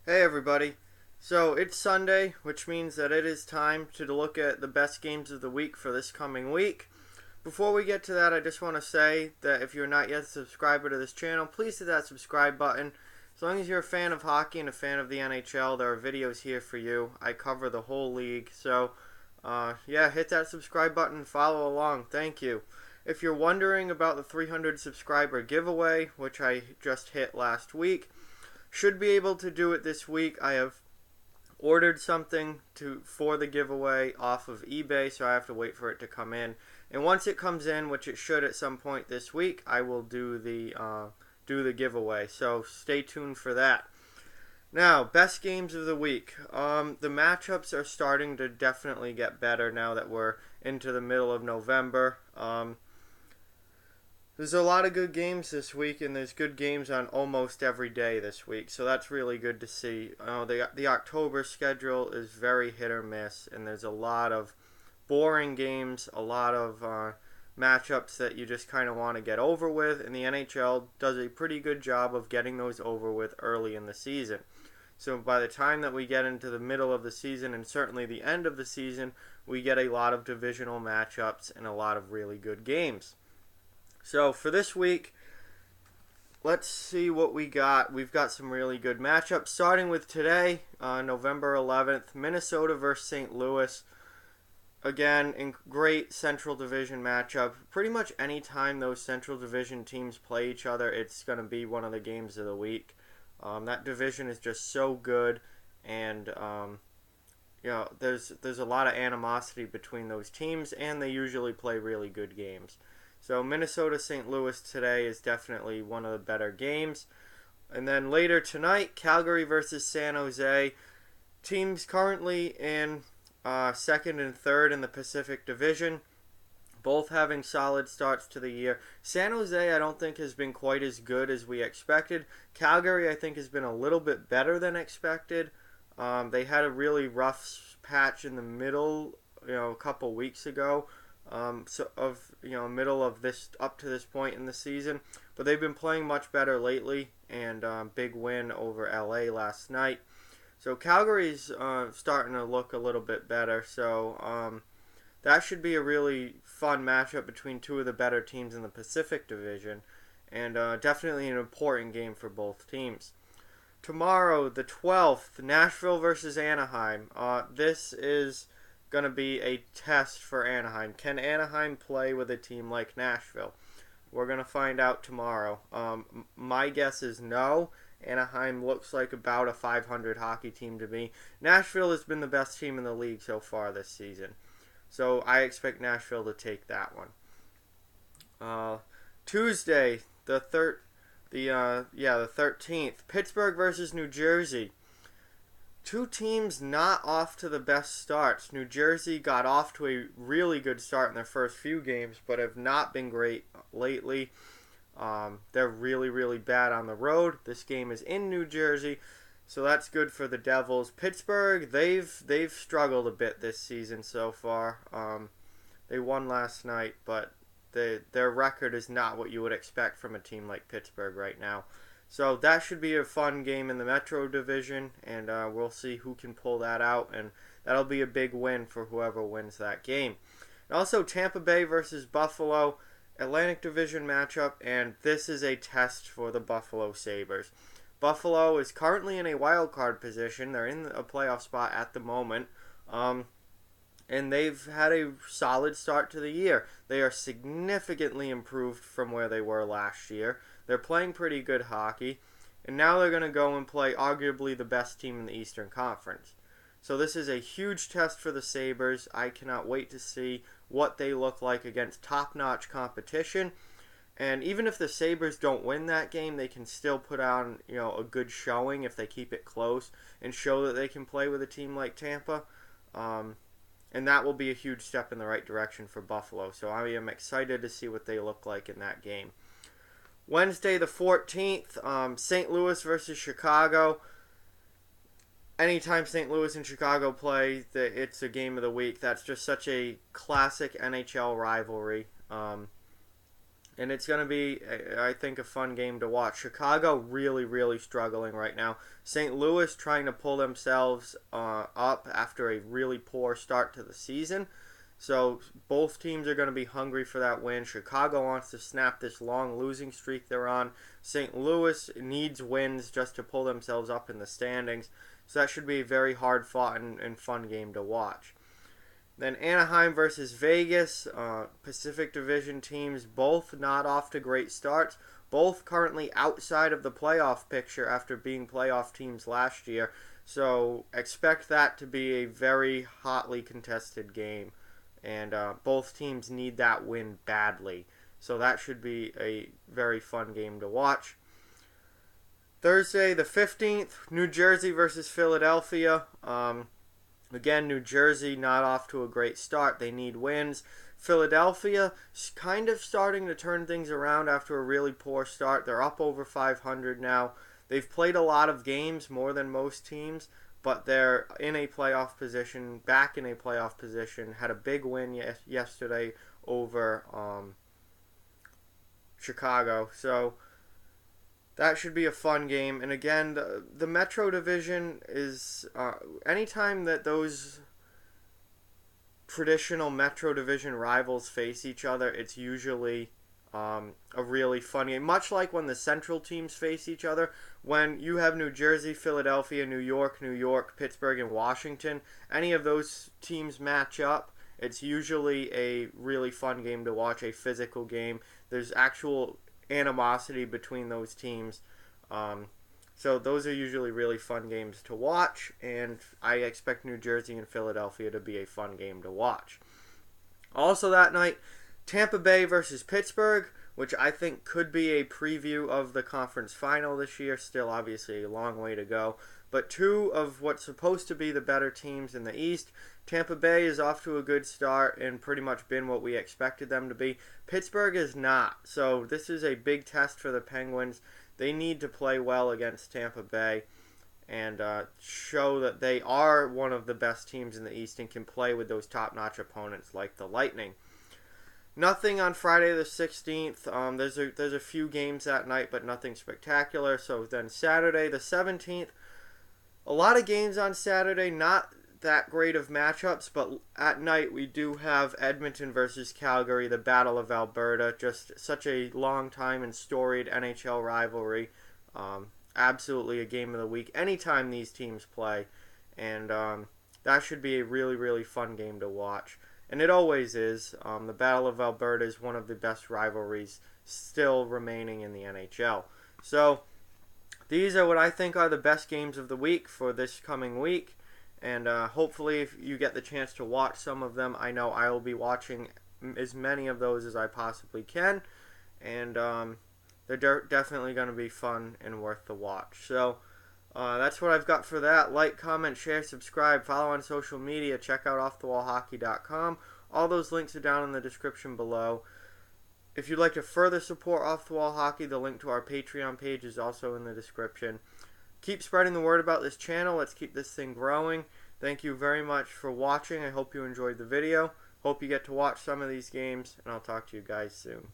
Hey everybody. So it's Sunday, which means that it is time to look at the best games of the week for this coming week. Before we get to that, I just want to say that if you're not yet a subscriber to this channel, please hit that subscribe button. As long as you're a fan of hockey and a fan of the NHL, there are videos here for you. I cover the whole league, so yeah, hit that subscribe button and follow along. Thank you. If you're wondering about the 300 subscriber giveaway, which I just hit last week, should be able to do it this week. I have ordered something for the giveaway off of eBay, so I have to wait for it to come in. And once it comes in, which it should at some point this week, I will do the giveaway. So stay tuned for that. Now, best games of the week. The matchups are starting to definitely get better now that we're into the middle of November. There's a lot of good games this week, and there's good games on almost every day this week, so that's really good to see. The October schedule is very hit or miss, and there's a lot of boring games, a lot of matchups that you just kind of want to get over with, and the NHL does a pretty good job of getting those over with early in the season. So by the time that we get into the middle of the season, and certainly the end of the season, we get a lot of divisional matchups and a lot of really good games. So for this week, let's see what we got. We've got some really good matchups. Starting with today, November 11th, Minnesota versus St. Louis. Again, in great Central Division matchup. Pretty much any time those Central Division teams play each other, it's going to be one of the games of the week. That division is just so good, and there's a lot of animosity between those teams, and they usually play really good games. So Minnesota St. Louis today is definitely one of the better games. And then later tonight, Calgary versus San Jose. Teams currently in second and third in the Pacific Division, both having solid starts to the year. San Jose, I don't think, has been quite as good as we expected. Calgary, I think, has been a little bit better than expected. They had a really rough patch in the middle, a couple weeks ago. Middle of this up to this point in the season, but they've been playing much better lately, and big win over LA last night. So Calgary's starting to look a little bit better. So that should be a really fun matchup between two of the better teams in the Pacific Division, and definitely an important game for both teams. Tomorrow, the 12th, Nashville versus Anaheim. This is going to be a test for Anaheim. Can Anaheim play with a team like Nashville? We're going to find out tomorrow. My guess is no. Anaheim looks like about a 500 hockey team to me. Nashville has been the best team in the league so far this season, so I expect Nashville to take that one. Tuesday, the 13th, Pittsburgh versus New Jersey. Two teams not off to the best starts. New Jersey got off to a really good start in their first few games, but have not been great lately. They're really, really bad on the road. This game is in New Jersey, so that's good for the Devils. Pittsburgh, they've struggled a bit this season so far. They won last night, but their record is not what you would expect from a team like Pittsburgh right now. So that should be a fun game in the Metro Division, and we'll see who can pull that out, and that'll be a big win for whoever wins that game. And also Tampa Bay versus Buffalo, Atlantic Division matchup, and this is a test for the Buffalo Sabres. Buffalo is currently in a wild card position. They're in a playoff spot at the moment, and they've had a solid start to the year. They are significantly improved from where they were last year. They're playing pretty good hockey, and now they're going to go and play arguably the best team in the Eastern Conference. So this is a huge test for the Sabres. I cannot wait to see what they look like against top-notch competition. And even if the Sabres don't win that game, they can still put on a good showing if they keep it close and show that they can play with a team like Tampa. And that will be a huge step in the right direction for Buffalo. So I am excited to see what they look like in that game. Wednesday the 14th, St. Louis versus Chicago. Anytime St. Louis and Chicago play, it's a game of the week. That's just such a classic NHL rivalry. and it's going to be, I think, a fun game to watch. Chicago really, really struggling right now. St. Louis trying to pull themselves up after a really poor start to the season. So both teams are going to be hungry for that win. Chicago wants to snap this long losing streak they're on. St. Louis needs wins just to pull themselves up in the standings. So that should be a very hard fought and fun game to watch. Then Anaheim versus Vegas, Pacific Division teams, both not off to great starts. Both currently outside of the playoff picture after being playoff teams last year. So expect that to be a very hotly contested game. And both teams need that win badly. So that should be a very fun game to watch. Thursday the 15th, New Jersey versus Philadelphia. Again, New Jersey not off to a great start. They need wins. Philadelphia kind of starting to turn things around after a really poor start. They're up over 500 now. They've played a lot of games, more than most teams, but they're in a playoff position, back in a playoff position. Had a big win yesterday over Chicago. So that should be a fun game. And again, the Metro Division is anytime that those traditional Metro Division rivals face each other, it's usually a really fun game. Much like when the Central teams face each other, when you have New Jersey, Philadelphia, New York, Pittsburgh, and Washington, any of those teams match up, it's usually a really fun game to watch, a physical game. There's actual animosity between those teams. So those are usually really fun games to watch, and I expect New Jersey and Philadelphia to be a fun game to watch. Also that night, Tampa Bay versus Pittsburgh, which I think could be a preview of the conference final this year. Still obviously a long way to go. But two of what's supposed to be the better teams in the East. Tampa Bay is off to a good start and pretty much been what we expected them to be. Pittsburgh is not. So this is a big test for the Penguins. They need to play well against Tampa Bay and show that they are one of the best teams in the East and can play with those top-notch opponents like the Lightning. Nothing on Friday the 16th. There's a few games that night, but nothing spectacular. So then Saturday the 17th, a lot of games on Saturday, not that great of matchups, but at night we do have Edmonton versus Calgary, the Battle of Alberta, just such a long time and storied NHL rivalry. Absolutely a game of the week anytime these teams play, and that should be a really, really fun game to watch. And it always is. The Battle of Alberta is one of the best rivalries still remaining in the NHL. So these are what I think are the best games of the week for this coming week. And hopefully if you get the chance to watch some of them, I know I will be watching as many of those as I possibly can. And they're definitely going to be fun and worth the watch. So that's what I've got for that. Like, comment, share, subscribe, follow on social media. Check out offthewallhockey.com. All those links are down in the description below. If you'd like to further support Off the Wall Hockey, the link to our Patreon page is also in the description. Keep spreading the word about this channel. Let's keep this thing growing. Thank you very much for watching. I hope you enjoyed the video. Hope you get to watch some of these games, and I'll talk to you guys soon.